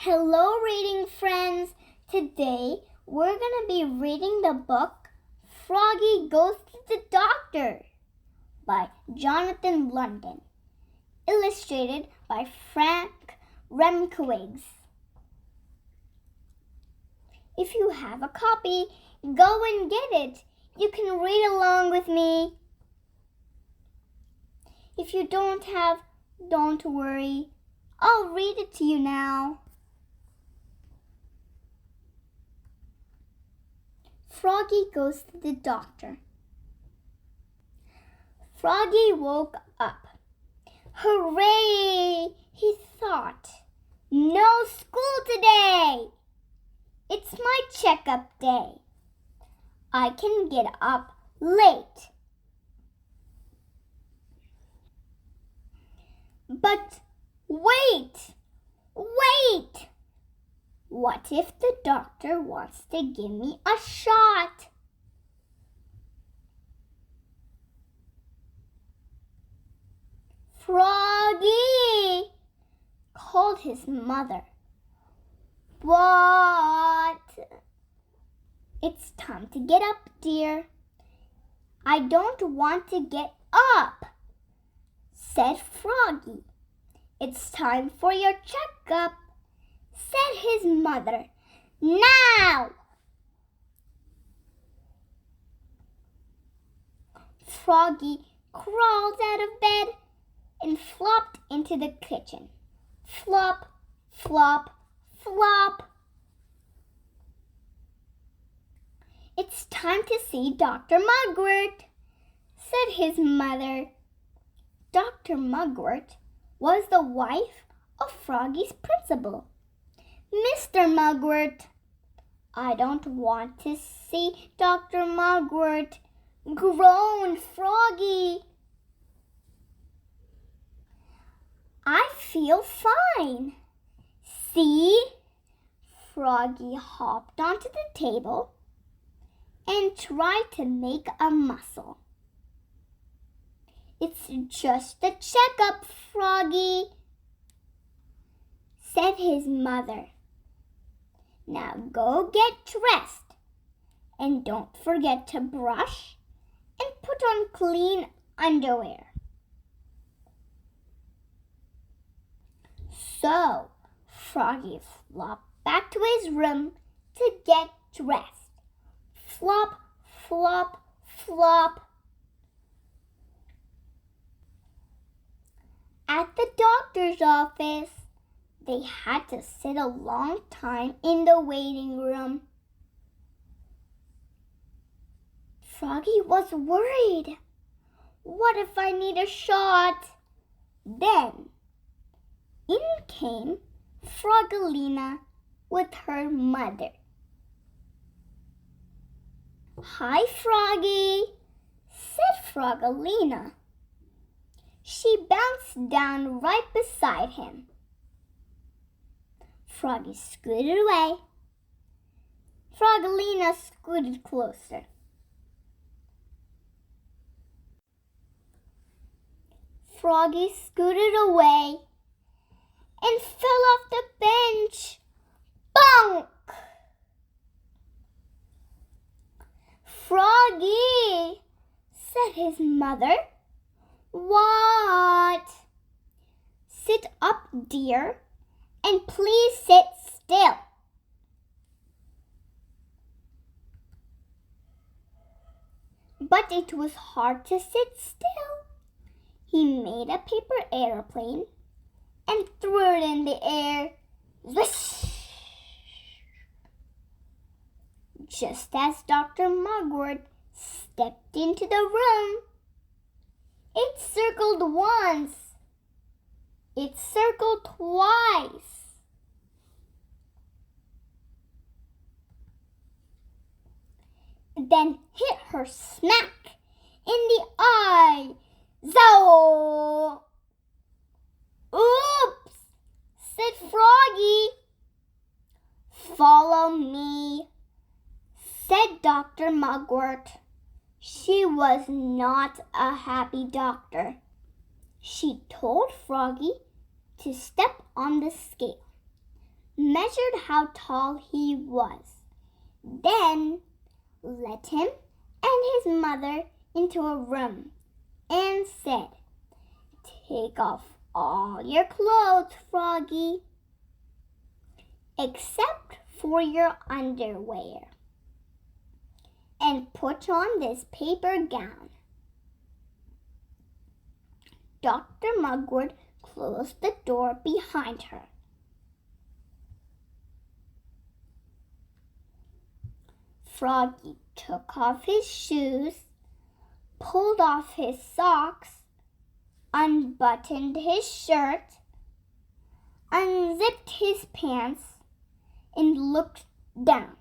Hello, reading friends. Today we're going to be reading the book Froggy Goes to the Doctor by Jonathan London, illustrated by Frank Remkewicz. If you have a copy, go and get it. You can read along with me. If you don't have, don't worry. I'll read it to you now. Froggy Goes to the Doctor. Froggy woke up. Hooray! He thought. No school today! It's my checkup day. I can get up late. But wait! What if the doctor wants to give me a shot? Froggy! Called his mother. What? It's time to get up, dear. I don't want to get up, said Froggy. It's time for your checkup, said his mother. Now! Froggy crawled out of bed and flopped into the kitchen. Flop, flop, flop. It's time to see Dr. Mugwort, said his mother. Dr. Mugwort was the wife of Froggy's principal. Mr. Mugwort. I don't want to see Dr. Mugwort, groaned Froggy. I feel fine. See? Froggy hopped onto the table and tried to make a muscle. It's just a checkup, Froggy, said his mother. Now go get dressed and don't forget to brush and put on clean underwear. So Froggy flopped back to his room to get dressed. Flop, flop, flop. At the doctor's office, they had to sit a long time in the waiting room. Froggy was worried. What if I need a shot? Then, in came Froggelina with her mother. Hi, Froggy, said Froggelina. She bounced down right beside him. Froggy scooted away. Froggelina scooted closer. Froggy scooted away and fell off the bench. Bonk! Froggy, said his mother. What? Sit up, dear, and please sit still. But it was hard to sit still. He made a paper airplane and threw it in the air. Swish! Just as Dr. Mugwort stepped into the room, it circled once. It circled twice. Then hit her smack in the eye. Zow! Oops, said Froggy. Follow me, said Dr. Mugwort. She was not a happy doctor. She told Froggy to step on the scale. measured how tall he was, then led him and his mother into a room and said, "Take off all your clothes, Froggy, except for your underwear, and put on this paper gown." Dr. Mugwort closed the door behind her. Froggy took off his shoes, pulled off his socks, unbuttoned his shirt, unzipped his pants, and looked down.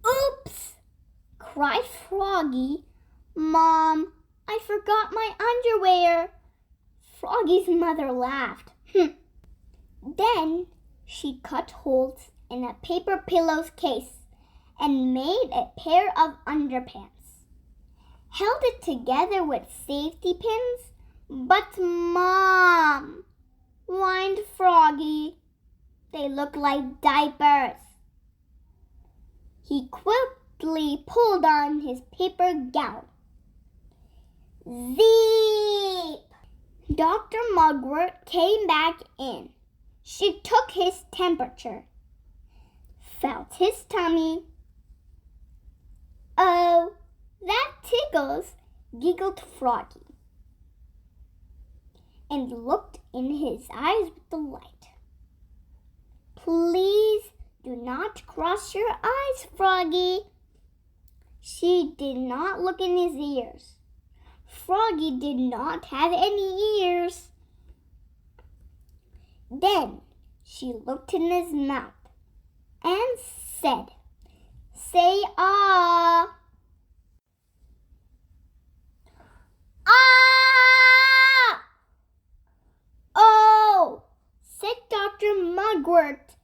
"Oops!" cried Froggy. "Mom, I forgot my underwear." Froggy's mother laughed. Then she cut holes in a paper pillow's case and made a pair of underpants, held it together with safety pins. "But Mom," whined Froggy, "they look like diapers." He quickly pulled on his paper gown. Zeep! Dr. Mugwort came back in. She took his temperature, felt his tummy. "Oh, that tickles," giggled Froggy, and looked in his eyes with delight. "Please do not cross your eyes, Froggy." She did not look in his ears. Froggy did not have any ears. Then she looked in his mouth and said, "Say ah." "Ah!" "Oh!" said Dr. Mugwort,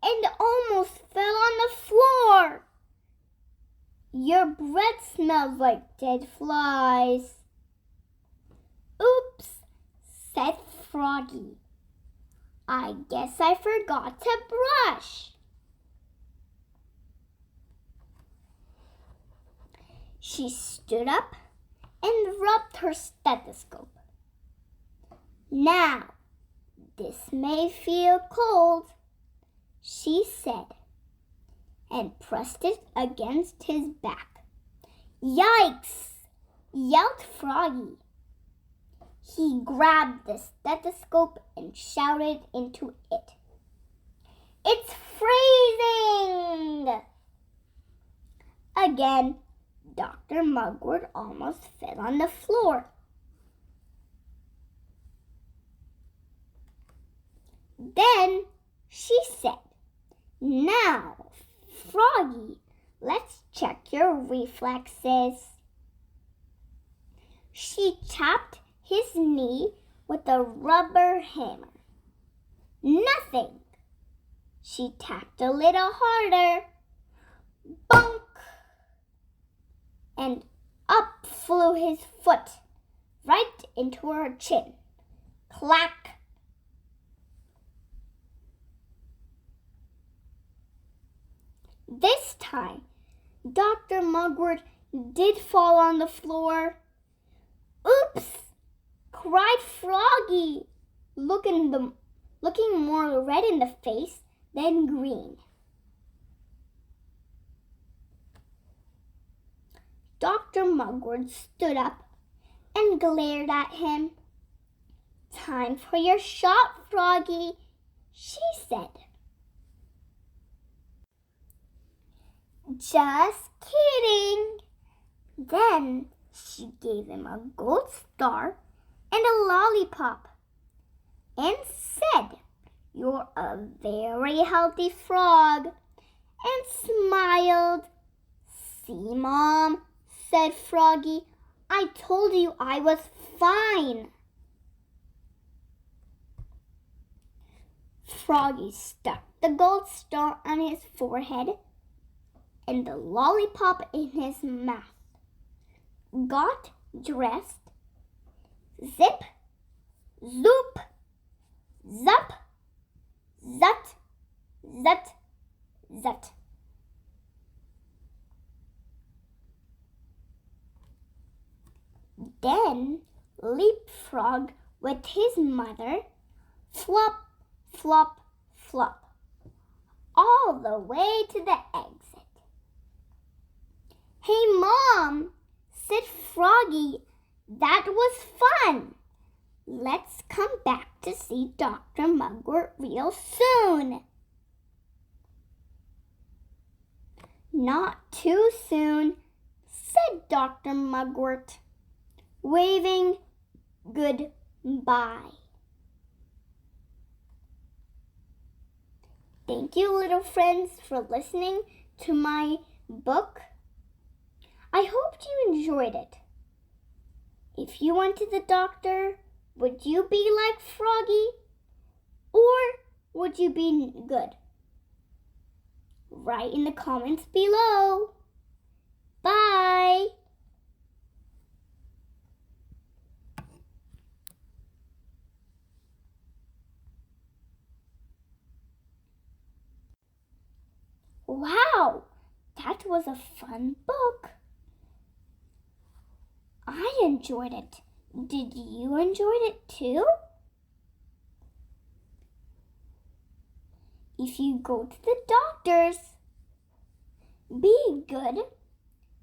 and almost fell on the floor. "Your breath smells like dead flies." "Oops," said Froggy. "I guess I forgot to brush." She stood up and rubbed her stethoscope. "Now, this may feel cold," she said, and pressed it against his back. "Yikes!" yelled Froggy. He grabbed the stethoscope and shouted into it, "It's freezing!" Again, Dr. Mugwort almost fell on the floor. Then she said, "Now, Froggy, let's check your reflexes." She tapped his knee with a rubber hammer. Nothing. She tapped a little harder. Bonk! And up flew his foot, right into her chin. Clack! This time, Dr. Mugwort did fall on the floor. "Oops!" cried Froggy, looking more red in the face than green. Dr. Mugwort stood up and glared at him. "Time for your shot, Froggy," she said. "Just kidding." Then she gave him a gold star and a lollipop and said, "You're a very healthy frog," and smiled. "See, Mom," said Froggy, "I told you I was fine." Froggy stuck the gold star on his forehead and the lollipop in his mouth, got dressed, zip, zoop, zup, Zut, zut, zut. Then Leapfrog with his mother, flop, flop, flop, all the way to the exit. Hey, Mom, said Froggy, that was fun. Let's come back to see Dr. Mugwort real soon. Not too soon, said Dr. Mugwort, waving goodbye. Thank you, little friends, for listening to my book. I hope you enjoyed it. If you went to the doctor, would you be like Froggy? Or would you be good? Write in the comments below. Bye! Wow, that was a fun book. I enjoyed it. Did you enjoy it too? If you go to the doctors, be good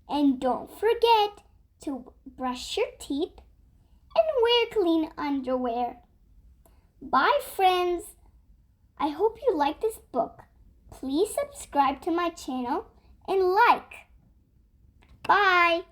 and don't forget to brush your teeth and wear clean underwear. Bye, friends. I hope you like this book. Please subscribe to my channel and like. Bye.